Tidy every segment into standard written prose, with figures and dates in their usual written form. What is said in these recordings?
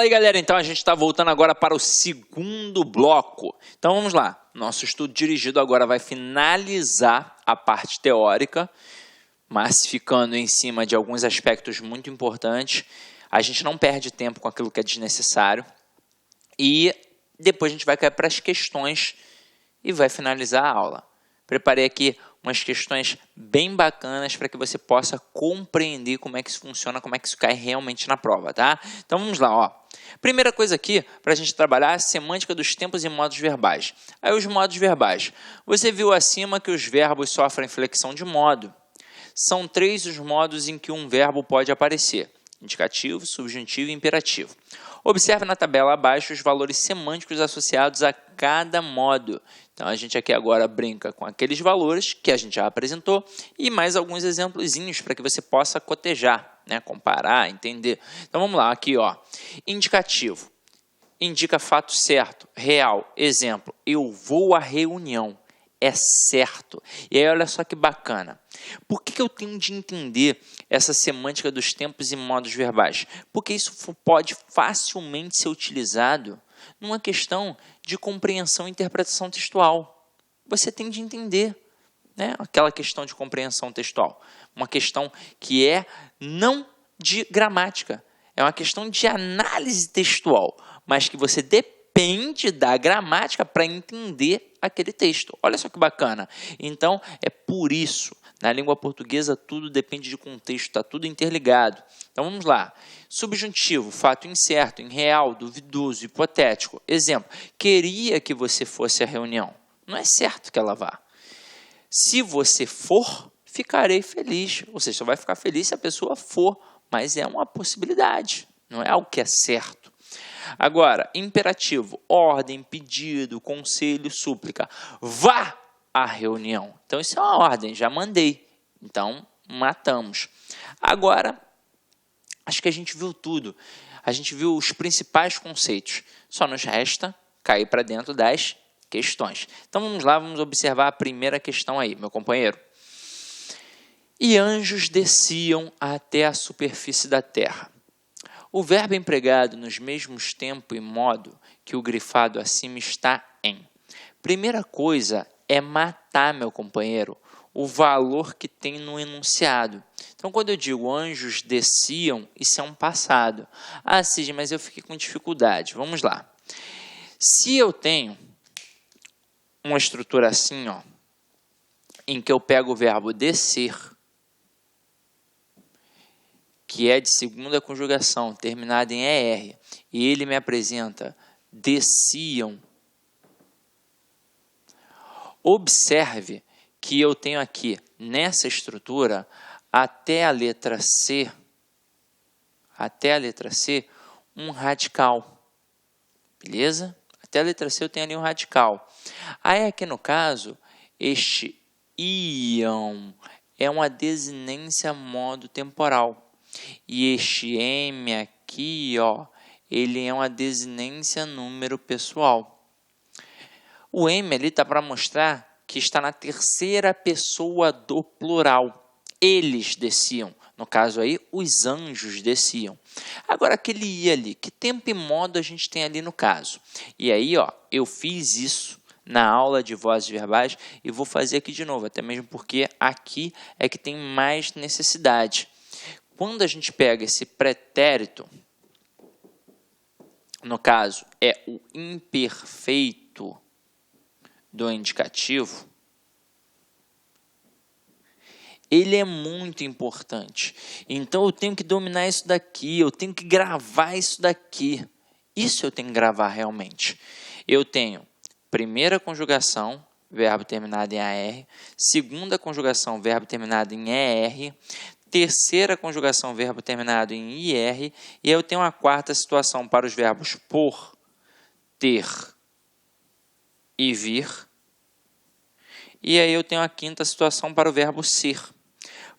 Fala aí, galera. Então a gente está voltando agora para o segundo bloco. Então vamos lá. Nosso estudo dirigido agora vai finalizar a parte teórica, mas ficando em cima de alguns aspectos muito importantes. A gente não perde tempo com aquilo que é desnecessário. E depois a gente vai cair para as questões e vai finalizar a aula. Preparei aqui umas questões bem bacanas para que você possa compreender como é que isso funciona, como é que isso cai realmente na prova, tá? Então vamos lá, ó. Primeira coisa aqui, para a gente trabalhar, a semântica dos tempos e modos verbais. Aí os modos verbais. Você viu acima que os verbos sofrem flexão de modo. São 3 os modos em que um verbo pode aparecer: indicativo, subjuntivo e imperativo. Observe na tabela abaixo os valores semânticos associados a cada modo. Então, a gente aqui agora brinca com aqueles valores que a gente já apresentou e mais alguns exemplozinhos para que você possa cotejar, né? Comparar, entender. Então, vamos lá, aqui, ó. Indicativo. Indica fato certo, real. Exemplo, eu vou à reunião. É certo. E aí, olha só que bacana. Por que eu tenho de entender essa semântica dos tempos e modos verbais? Porque isso pode facilmente ser utilizado numa questão de compreensão e interpretação textual. Você tem de entender, né? Aquela questão de compreensão textual. Uma questão que é não de gramática. É uma questão de análise textual, mas que você depende da gramática para entender aquele texto. Olha só que bacana. Então, é por isso, na língua portuguesa, tudo depende de contexto, está tudo interligado. Então, vamos lá. Subjuntivo, fato incerto, irreal, duvidoso, hipotético. Exemplo, queria que você fosse à reunião. Não é certo que ela vá. Se você for, ficarei feliz. Ou seja, você vai ficar feliz se a pessoa for, mas é uma possibilidade, não é algo que é certo. Agora, imperativo, ordem, pedido, conselho, súplica. Vá à reunião. Então, isso é uma ordem, já mandei. Então, matamos. Agora, acho que a gente viu tudo. A gente viu os principais conceitos. Só nos resta cair para dentro das questões. Então, vamos lá, vamos observar a primeira questão aí, meu companheiro. E anjos desciam até a superfície da terra. O verbo empregado nos mesmos tempo e modo que o grifado acima está em. Primeira coisa é matar, meu companheiro, o valor que tem no enunciado. Então, quando eu digo anjos desciam, isso é um passado. Ah, Cid, mas eu fiquei com dificuldade. Vamos lá. Se eu tenho uma estrutura assim, ó, em que eu pego o verbo descer, que é de segunda conjugação, terminada em ER, e ele me apresenta desciam. Observe que eu tenho aqui, nessa estrutura, até a letra C, um radical. Beleza? Até a letra C eu tenho ali um radical. Aí aqui no caso, este iam é uma desinência modo temporal. E este M aqui, ó, ele é uma desinência número pessoal. O M ali está para mostrar que está na terceira pessoa do plural. Eles desciam. No caso aí, os anjos desciam. Agora, aquele I ali, que tempo e modo a gente tem ali no caso? E aí, ó, eu fiz isso na aula de vozes verbais e vou fazer aqui de novo, até mesmo porque aqui é que tem mais necessidade. Quando a gente pega esse pretérito, no caso, é o imperfeito do indicativo, ele é muito importante. Então, eu tenho que dominar isso daqui, eu tenho que gravar isso daqui. Isso eu tenho que gravar realmente. Eu tenho primeira conjugação, verbo terminado em AR, segunda conjugação, verbo terminado em ER, terceira conjugação, verbo terminado em IR, e aí eu tenho uma quarta situação para os verbos por, ter e vir, e aí eu tenho a quinta situação para o verbo ser.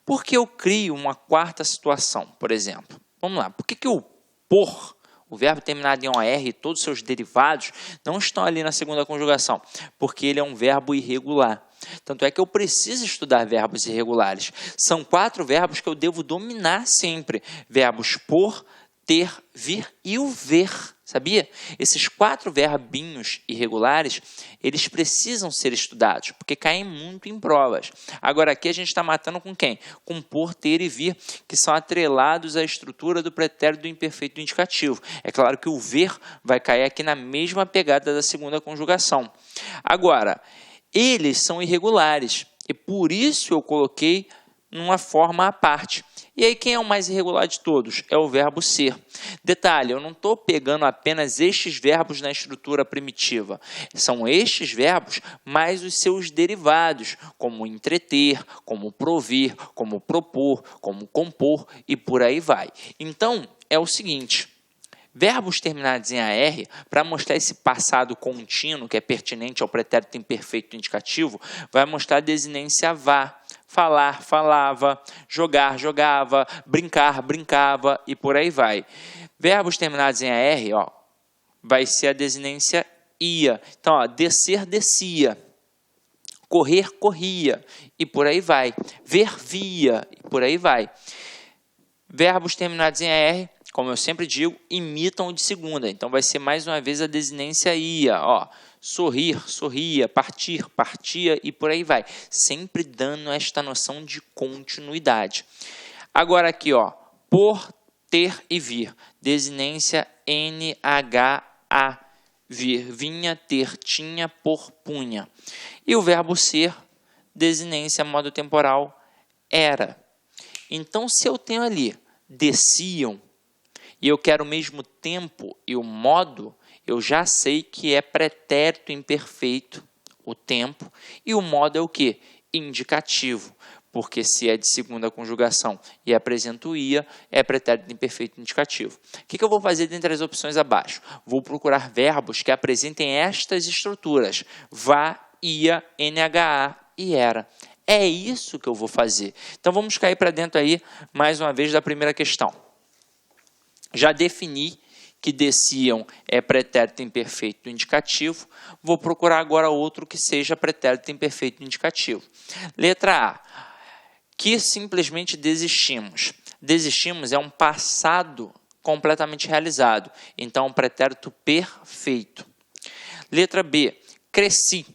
Por que eu crio uma quarta situação, por exemplo? Vamos lá, por que o por, o verbo terminado em OR e todos os seus derivados não estão ali na segunda conjugação? Porque ele é um verbo irregular. Tanto é que eu preciso estudar verbos irregulares. São 4 verbos que eu devo dominar sempre. Verbos por, ter, vir e o ver, sabia? Esses 4 verbinhos irregulares, eles precisam ser estudados, porque caem muito em provas. Agora aqui a gente está matando com quem? Com por, ter e vir, que são atrelados à estrutura do pretérito do imperfeito do indicativo. É claro que o ver vai cair aqui na mesma pegada da segunda conjugação. Agora, eles são irregulares, e por isso eu coloquei numa forma à parte. E aí, quem é o mais irregular de todos? É o verbo ser. Detalhe, eu não estou pegando apenas estes verbos na estrutura primitiva. São estes verbos mais os seus derivados, como entreter, como provir, como propor, como compor e por aí vai. Então, é o seguinte. Verbos terminados em AR, para mostrar esse passado contínuo, que é pertinente ao pretérito imperfeito indicativo, vai mostrar a desinência vá. Falar, falava, jogar, jogava, brincar, brincava e por aí vai. Verbos terminados em AR, ó, vai ser a desinência ia. Então, ó, descer, descia. Correr, corria e por aí vai. Ver, via e por aí vai. Verbos terminados em AR, como eu sempre digo, imitam o de segunda. Então, vai ser mais uma vez a desinência ia. Ó, sorrir, sorria, partir, partia e por aí vai. Sempre dando esta noção de continuidade. Agora aqui, ó, por, ter e vir. Desinência NHA. Vir, vinha, ter, tinha, por, punha. E o verbo ser, desinência modo temporal, era. Então, se eu tenho ali desciam, e eu quero o mesmo tempo e o modo, eu já sei que é pretérito imperfeito, o tempo, e o modo é o quê? Indicativo, porque se é de segunda conjugação e apresenta o ia, é pretérito imperfeito indicativo. O que eu vou fazer dentre as opções abaixo? Vou procurar verbos que apresentem estas estruturas, vá, ia, NHA e era. É isso que eu vou fazer. Então, vamos cair para dentro aí, mais uma vez, da primeira questão. Já defini que desciam é pretérito imperfeito indicativo. Vou procurar agora outro que seja pretérito imperfeito indicativo. Letra A. Que simplesmente desistimos. Desistimos é um passado completamente realizado. Então, pretérito perfeito. Letra B. Cresci.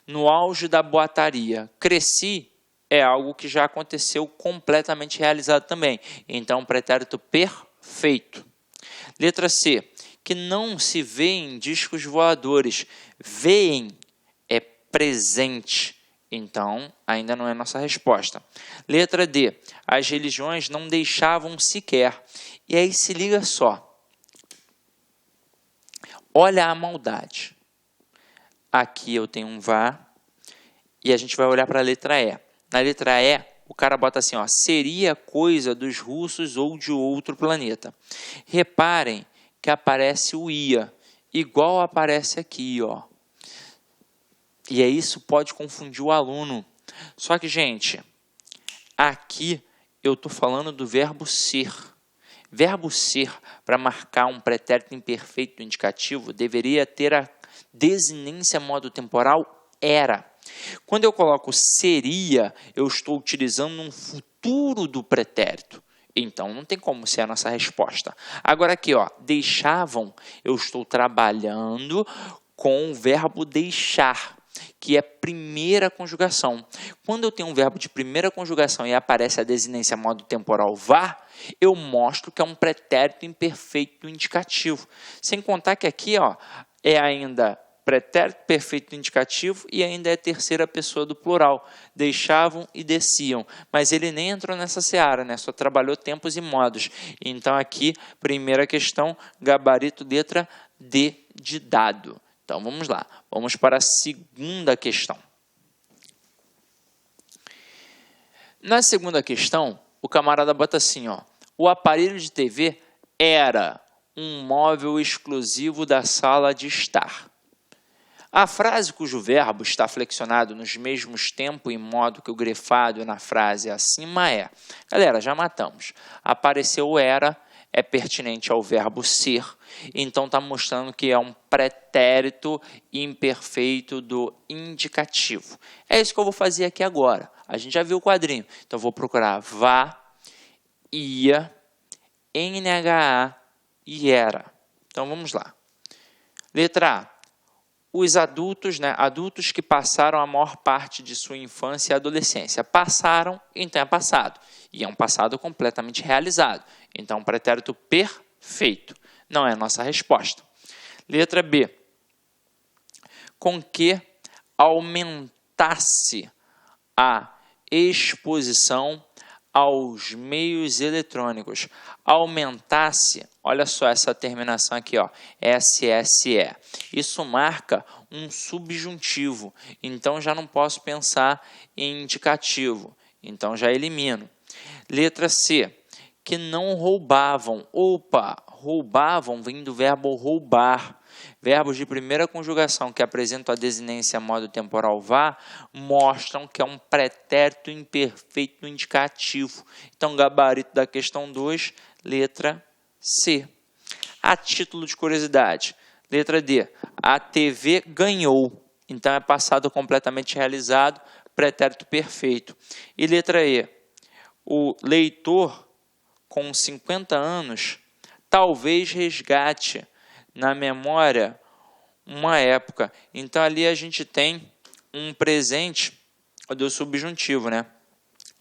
No auge da boataria. Cresci é algo que já aconteceu completamente realizado também. Então, pretérito perfeito. Letra C. Que não se vê em discos voadores. Veem é presente. Então, ainda não é nossa resposta. Letra D. As religiões não deixavam sequer. E aí se liga só. Olha a maldade. Aqui eu tenho um vá e a gente vai olhar para a letra E. Na letra E, o cara bota assim, ó, seria coisa dos russos ou de outro planeta. Reparem que aparece o ia, igual aparece aqui, ó. E aí isso pode confundir o aluno. Só que, gente, aqui eu estou falando do verbo ser. Verbo ser, para marcar um pretérito imperfeito indicativo, deveria ter a desinência modo temporal era. Quando eu coloco seria, eu estou utilizando um futuro do pretérito. Então, não tem como ser a nossa resposta. Agora aqui, ó, deixavam, eu estou trabalhando com o verbo deixar, que é primeira conjugação. Quando eu tenho um verbo de primeira conjugação e aparece a desinência modo temporal vá, eu mostro que é um pretérito imperfeito indicativo. Sem contar que aqui, ó, é ainda pretérito perfeito indicativo e ainda é terceira pessoa do plural. Deixavam e desciam. Mas ele nem entrou nessa seara, né? Só trabalhou tempos e modos. Então, aqui, primeira questão, gabarito letra D de dado. Então, vamos lá. Vamos para a segunda questão. Na segunda questão, o camarada bota assim, ó. O aparelho de TV era um móvel exclusivo da sala de estar. A frase cujo verbo está flexionado nos mesmos tempo e modo que o grefado na frase acima é. Galera, já matamos. Apareceu o era, é pertinente ao verbo ser, então está mostrando que é um pretérito imperfeito do indicativo. É isso que eu vou fazer aqui agora. A gente já viu o quadrinho, então vou procurar vá, ia, NHA e ERA. Então, vamos lá. Letra A. Os adultos, adultos que passaram a maior parte de sua infância e adolescência. Passaram, então é passado. E é um passado completamente realizado. Então, pretérito perfeito. Não é a nossa resposta. Letra B. Com que aumentasse a exposição aos meios eletrônicos. Aumentasse, olha só essa terminação aqui, ó, SSE. Isso marca um subjuntivo, então já não posso pensar em indicativo, então já elimino. Letra C, que não roubavam. Opa, roubavam vem do verbo roubar. Verbos de primeira conjugação que apresentam a desinência modo temporal vá mostram que é um pretérito imperfeito indicativo. Então, gabarito da questão 2, letra C. A título de curiosidade, letra D. A TV ganhou. Então, é passado completamente realizado, pretérito perfeito. E letra E. O leitor com 50 anos talvez resgate na memória uma época. Então, ali a gente tem um presente do subjuntivo, né?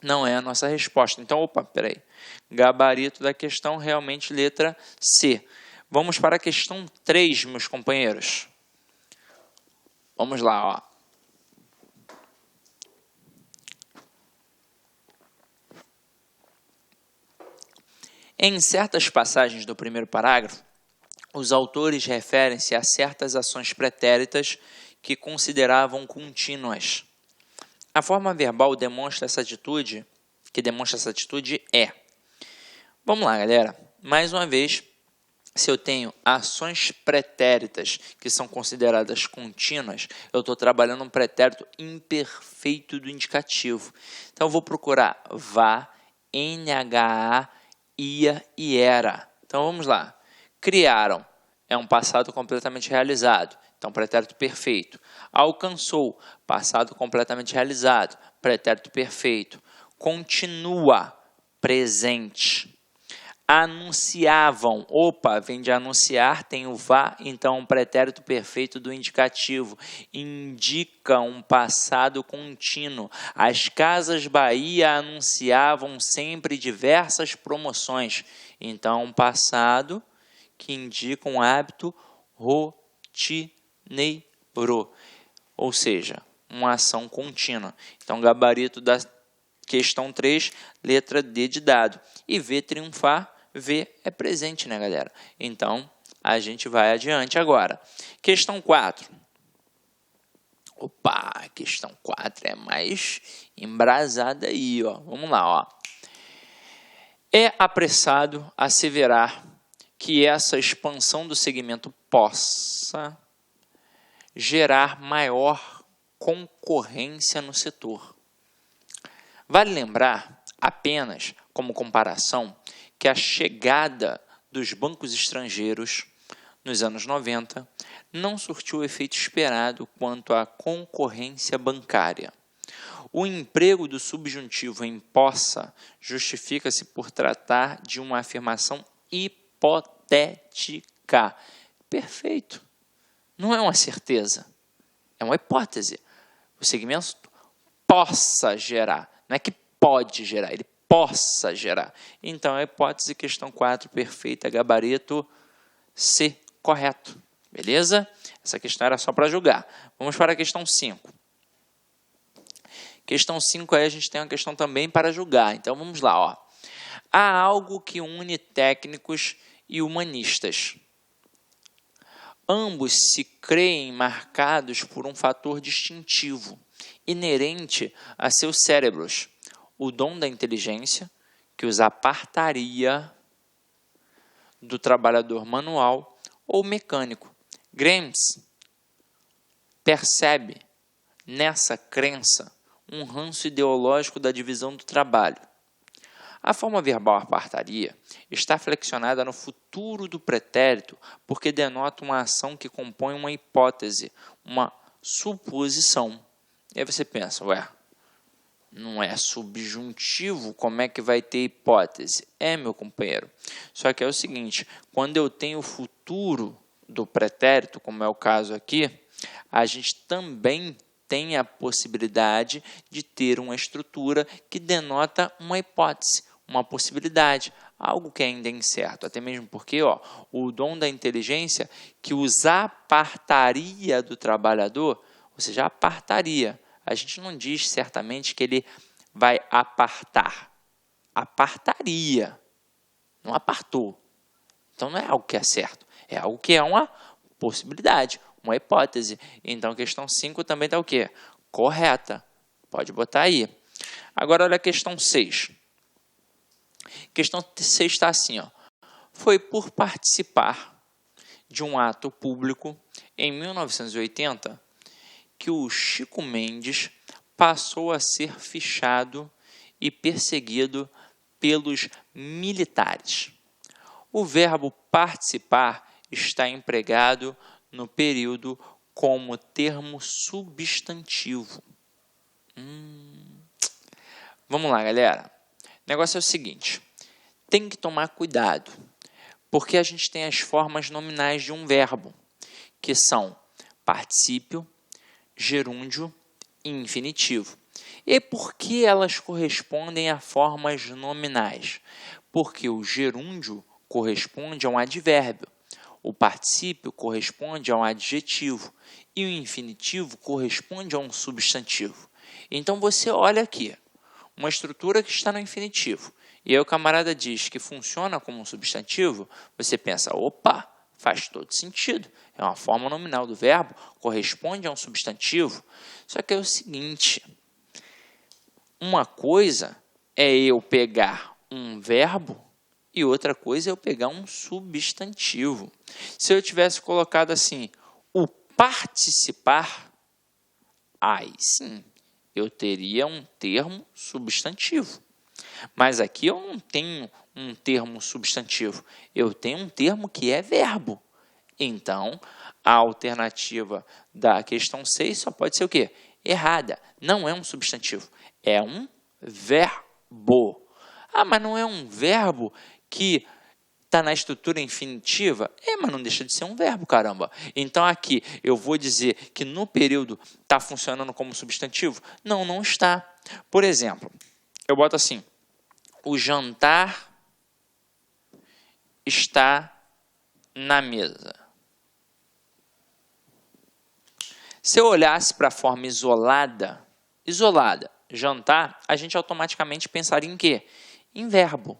Não é a nossa resposta. Então, opa, peraí. Gabarito da questão, realmente, letra C. Vamos para a questão 3, meus companheiros. Vamos lá, ó. Em certas passagens do primeiro parágrafo, os autores referem-se a certas ações pretéritas que consideravam contínuas. A forma verbal demonstra essa atitude, é. Vamos lá, galera. Mais uma vez, se eu tenho ações pretéritas que são consideradas contínuas, eu estou trabalhando um pretérito imperfeito do indicativo. Então, eu vou procurar vá, NHA, ia e era. Então, vamos lá. Criaram, é um passado completamente realizado, então pretérito perfeito. Alcançou, passado completamente realizado, pretérito perfeito. Continua, presente. Anunciavam, opa, vem de anunciar, tem o vá, então um pretérito perfeito do indicativo. Indica um passado contínuo. As Casas Bahia anunciavam sempre diversas promoções, então um passado que indica um hábito rotineiro, ou seja, uma ação contínua. Então, gabarito da questão 3, letra D de dado. E V, triunfar, V é presente, né, galera? Então, a gente vai adiante agora. Questão 4. Opa, questão 4 é mais embrasada aí, ó. Vamos lá, ó. É apressado asseverar que essa expansão do segmento possa gerar maior concorrência no setor. Vale lembrar, apenas como comparação, que a chegada dos bancos estrangeiros nos anos 90 não surtiu o efeito esperado quanto à concorrência bancária. O emprego do subjuntivo em possa justifica-se por tratar de uma afirmação hipotética. Perfeito. Não é uma certeza. É uma hipótese. O segmento possa gerar. Não é que pode gerar, ele possa gerar. Então, a hipótese, questão 4, perfeita, gabarito C, correto. Beleza? Essa questão era só para julgar. Vamos para a questão 5. Questão 5 aí a gente tem uma questão também para julgar. Então, vamos lá, ó. Há algo que une técnicos e humanistas. Ambos se creem marcados por um fator distintivo, inerente a seus cérebros, o dom da inteligência, que os apartaria do trabalhador manual ou mecânico. Gramsci percebe nessa crença um ranço ideológico da divisão do trabalho. A forma verbal apartaria está flexionada no futuro do pretérito porque denota uma ação que compõe uma hipótese, uma suposição. E aí você pensa, ué, não é subjuntivo, como é que vai ter hipótese? É, meu companheiro. Só que é o seguinte, quando eu tenho o futuro do pretérito, como é o caso aqui, a gente também tem a possibilidade de ter uma estrutura que denota uma hipótese, uma possibilidade, algo que ainda é incerto, até mesmo porque o dom da inteligência que os apartaria do trabalhador, ou seja, apartaria. A gente não diz certamente que ele vai apartar, apartaria, não apartou. Então não é algo que é certo, é algo que é uma possibilidade, uma hipótese. Então a questão 5 também está o quê? Correta, pode botar aí. Agora olha a questão 6. Questão 6 está assim, foi por participar de um ato público em 1980 que o Chico Mendes passou a ser fichado e perseguido pelos militares. O verbo participar está empregado no período como termo substantivo. Vamos lá, galera. O negócio é o seguinte, tem que tomar cuidado, porque a gente tem as formas nominais de um verbo, que são particípio, gerúndio e infinitivo. E por que elas correspondem a formas nominais? Porque o gerúndio corresponde a um advérbio, o particípio corresponde a um adjetivo e o infinitivo corresponde a um substantivo. Então você olha aqui, uma estrutura que está no infinitivo, e aí o camarada diz que funciona como um substantivo, você pensa, opa, faz todo sentido, é uma forma nominal do verbo, corresponde a um substantivo. Só que é o seguinte, uma coisa é eu pegar um verbo e outra coisa é eu pegar um substantivo. Se eu tivesse colocado assim, o participar, aí sim, eu teria um termo substantivo. Mas aqui eu não tenho um termo substantivo, eu tenho um termo que é verbo. Então, a alternativa da questão 6 só pode ser o quê? Errada. Não é um substantivo, é um verbo. Ah, mas não é um verbo que está na estrutura infinitiva? Mas não deixa de ser um verbo, caramba. Então, aqui, eu vou dizer que no período está funcionando como substantivo? Não, não está. Por exemplo, eu boto assim, o jantar está na mesa. Se eu olhasse para a forma isolada, jantar, a gente automaticamente pensaria em quê? Em verbo.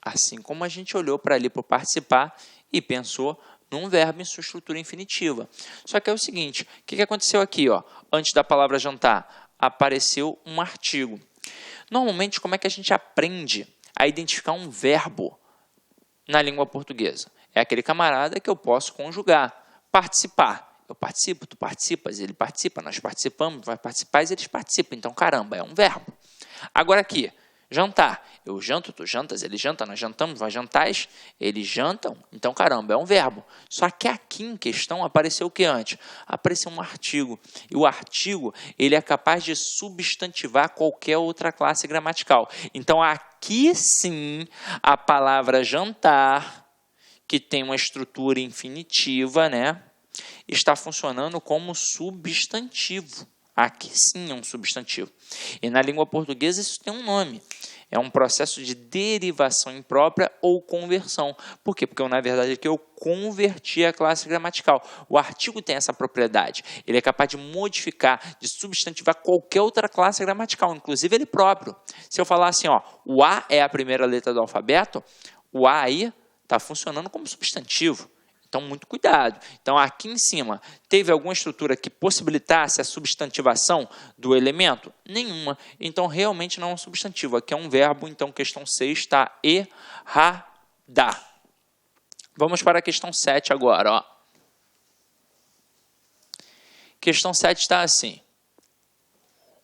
Assim como a gente olhou para ali para participar e pensou num verbo em sua estrutura infinitiva. Só que é o seguinte, o que aconteceu aqui? Antes da palavra jantar, apareceu um artigo. Normalmente, como é que a gente aprende a identificar um verbo na língua portuguesa? É aquele camarada que eu posso conjugar. Participar. Eu participo, tu participas, ele participa, nós participamos, vai participar e eles participam. Então, caramba, é um verbo. Agora aqui, jantar. Eu janto, tu jantas, ele janta, nós jantamos, vós jantais, eles jantam. Então, caramba, é um verbo. Só que aqui em questão apareceu o que antes? Apareceu um artigo. E o artigo, ele é capaz de substantivar qualquer outra classe gramatical. Então, aqui sim, a palavra jantar, que tem uma estrutura infinitiva, né, está funcionando como substantivo. Aqui sim é um substantivo. E na língua portuguesa isso tem um nome. É um processo de derivação imprópria ou conversão. Por quê? Porque, na verdade, aqui eu converti a classe gramatical. O artigo tem essa propriedade. Ele é capaz de modificar, de substantivar qualquer outra classe gramatical, inclusive ele próprio. Se eu falar assim, o A é a primeira letra do alfabeto, o A aí está funcionando como substantivo. Então, muito cuidado. Então, aqui em cima, teve alguma estrutura que possibilitasse a substantivação do elemento? Nenhuma. Então, realmente não é um substantivo. Aqui é um verbo, então, questão 6 está errada. Vamos para a questão 7 agora. Questão 7 está assim.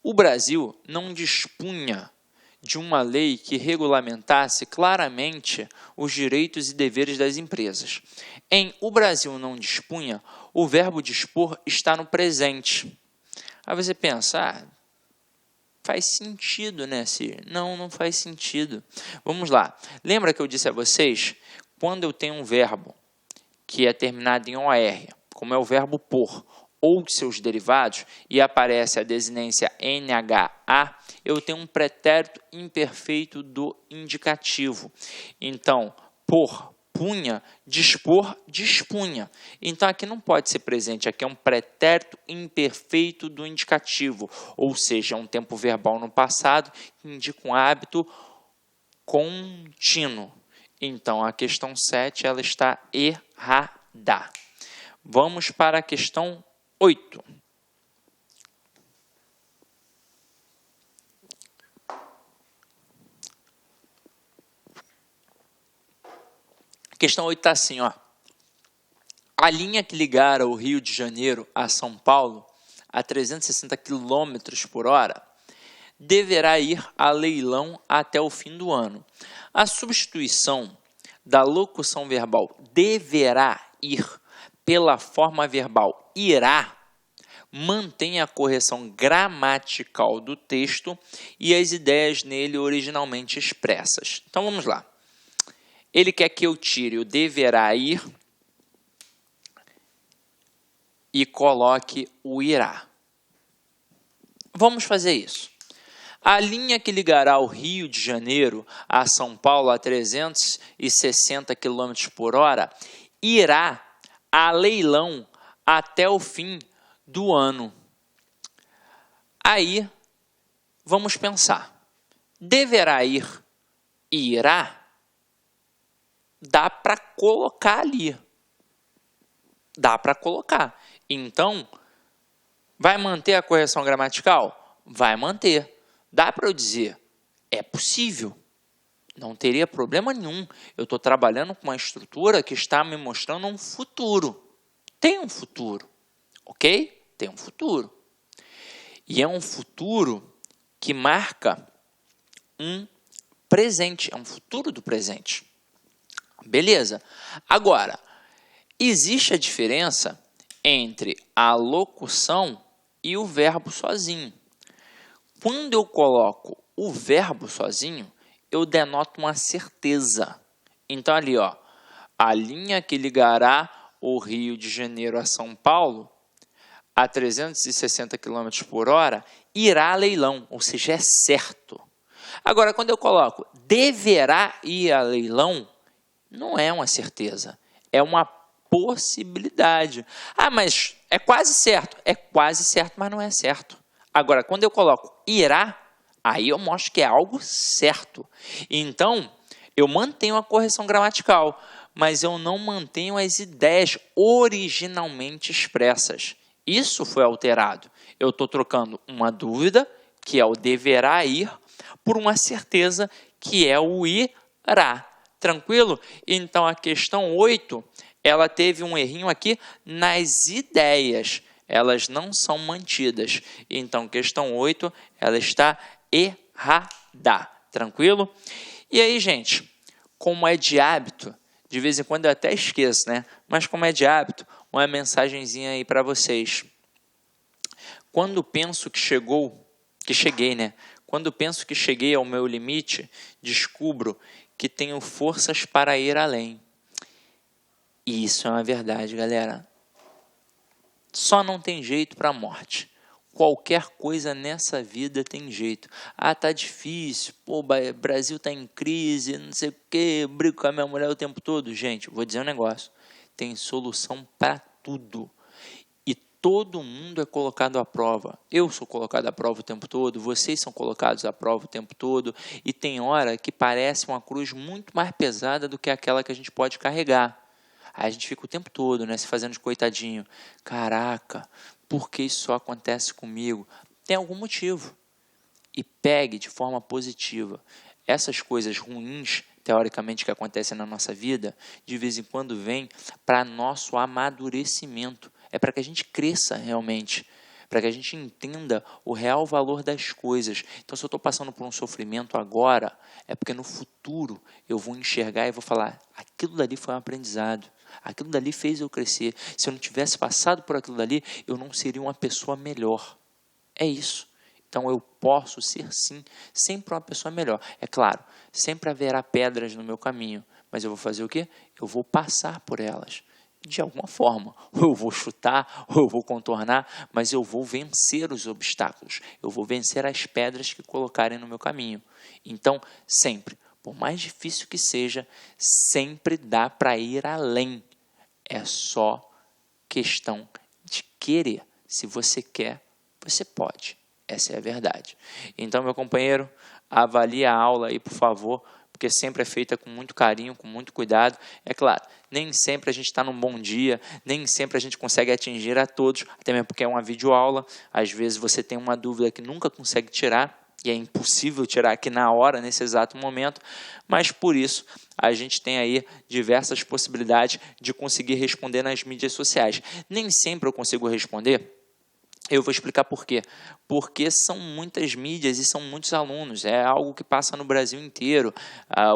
O Brasil não dispunha de uma lei que regulamentasse claramente os direitos e deveres das empresas. Em o Brasil não dispunha, o verbo dispor está no presente. Aí você pensa, Faz sentido, né, Siri? Não, não faz sentido. Vamos lá. Lembra que eu disse a vocês, quando eu tenho um verbo que é terminado em OR, como é o verbo por, ou de seus derivados, e aparece a desinência NHA, eu tenho um pretérito imperfeito do indicativo. Então, por, punha, dispor, dispunha. Então, aqui não pode ser presente, aqui é um pretérito imperfeito do indicativo, ou seja, é um tempo verbal no passado que indica um hábito contínuo. Então, a questão 7 ela está errada. Vamos para a questão 8. A questão 8 está assim, ó. A linha que ligara o Rio de Janeiro a São Paulo a 360 km por hora deverá ir a leilão até o fim do ano. A substituição da locução verbal deverá ir pela forma verbal irá mantém a correção gramatical do texto e as ideias nele originalmente expressas. Então vamos lá. Ele quer que eu tire o deverá ir e coloque o irá. Vamos fazer isso. A linha que ligará o Rio de Janeiro a São Paulo a 360 km por hora irá a leilão até o fim do ano. Aí, vamos pensar. Deverá ir e irá? Dá para colocar ali. Dá para colocar. Então, vai manter a correção gramatical? Vai manter. Dá para eu dizer, é possível. Não teria problema nenhum. Eu estou trabalhando com uma estrutura que está me mostrando um futuro. Tem um futuro, ok? Tem um futuro. E é um futuro que marca um presente. É um futuro do presente. Beleza. Agora, existe a diferença entre a locução e o verbo sozinho. Quando eu coloco o verbo sozinho, eu denoto uma certeza. Então, ali, ó, a linha que ligará o Rio de Janeiro a São Paulo a 360 km por hora irá a leilão, ou seja, é certo. Agora, quando eu coloco deverá ir a leilão, não é uma certeza, é uma possibilidade. Ah, mas é quase certo. É quase certo, mas não é certo. Agora, quando eu coloco irá, aí eu mostro que é algo certo. Então, eu mantenho a correção gramatical, mas eu não mantenho as ideias originalmente expressas. Isso foi alterado. Eu estou trocando uma dúvida, que é o deverá ir, por uma certeza, que é o irá. Tranquilo? Então, a questão 8, ela teve um errinho aqui nas ideias. Elas não são mantidas. Então, questão 8, ela está errada. Tranquilo? E aí, gente, como é de hábito, de vez em quando eu até esqueço, né? Mas como é de hábito, uma mensagenzinha aí para vocês. Quando penso que cheguei, né? Quando penso que cheguei ao meu limite, descubro que tenho forças para ir além. E isso é uma verdade, galera. Só não tem jeito para a morte. Qualquer coisa nessa vida tem jeito. Ah, tá difícil. Pô, o Brasil tá em crise, não sei o quê. Brigo com a minha mulher o tempo todo. Gente, vou dizer um negócio. Tem solução para tudo. E todo mundo é colocado à prova. Eu sou colocado à prova o tempo todo. Vocês são colocados à prova o tempo todo. E tem hora que parece uma cruz muito mais pesada do que aquela que a gente pode carregar. Aí a gente fica o tempo todo, né, se fazendo de coitadinho. Caraca, por que isso só acontece comigo? Tem algum motivo. E pegue de forma positiva. Essas coisas ruins, teoricamente, que acontecem na nossa vida, de vez em quando vêm para nosso amadurecimento. É para que a gente cresça realmente. Para que a gente entenda o real valor das coisas. Então, se eu estou passando por um sofrimento agora, é porque no futuro eu vou enxergar e vou falar, aquilo dali foi um aprendizado. Aquilo dali fez eu crescer. Se eu não tivesse passado por aquilo dali, eu não seria uma pessoa melhor. É isso. Então eu posso ser sim, sempre uma pessoa melhor. É claro, sempre haverá pedras no meu caminho, mas eu vou fazer o quê? Eu vou passar por elas, de alguma forma. Ou eu vou chutar, ou eu vou contornar, mas eu vou vencer os obstáculos. Eu vou vencer as pedras que colocarem no meu caminho. Então, sempre, por mais difícil que seja, sempre dá para ir além. É só questão de querer. Se você quer, você pode. Essa é a verdade. Então, meu companheiro, avalie a aula aí, por favor, porque sempre é feita com muito carinho, com muito cuidado. É claro, nem sempre a gente está num bom dia, nem sempre a gente consegue atingir a todos, até mesmo porque é uma videoaula. Às vezes você tem uma dúvida que nunca consegue tirar, e é impossível tirar aqui na hora, nesse exato momento, mas por isso a gente tem aí diversas possibilidades de conseguir responder nas mídias sociais. Nem sempre eu consigo responder. Eu vou explicar por quê. Porque são muitas mídias e são muitos alunos. É algo que passa no Brasil inteiro.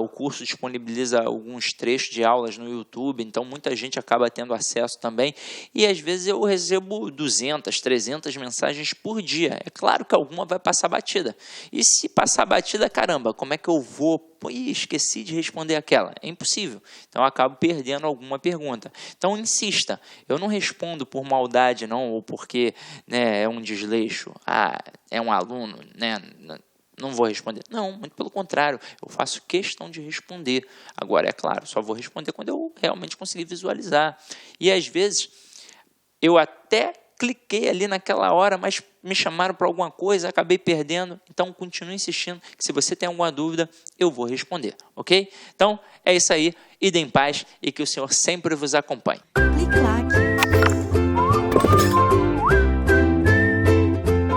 O curso disponibiliza alguns trechos de aulas no YouTube, então muita gente acaba tendo acesso também. E às vezes eu recebo 200, 300 mensagens por dia. É claro que alguma vai passar batida. E se passar batida, caramba, como é que eu vou? Ih, esqueci de responder aquela. É impossível. Então eu acabo perdendo alguma pergunta. Então insista. Eu não respondo por maldade, não, ou porque é um desleixo. É um aluno, não vou responder. Não, muito pelo contrário. Eu faço questão de responder. Agora, é claro, só vou responder quando eu realmente conseguir visualizar. E às vezes eu até cliquei ali naquela hora, mas me chamaram para alguma coisa, acabei perdendo. Então, continue insistindo, que se você tem alguma dúvida, eu vou responder, ok? Então, é isso aí. Ide em paz e que o Senhor sempre vos acompanhe.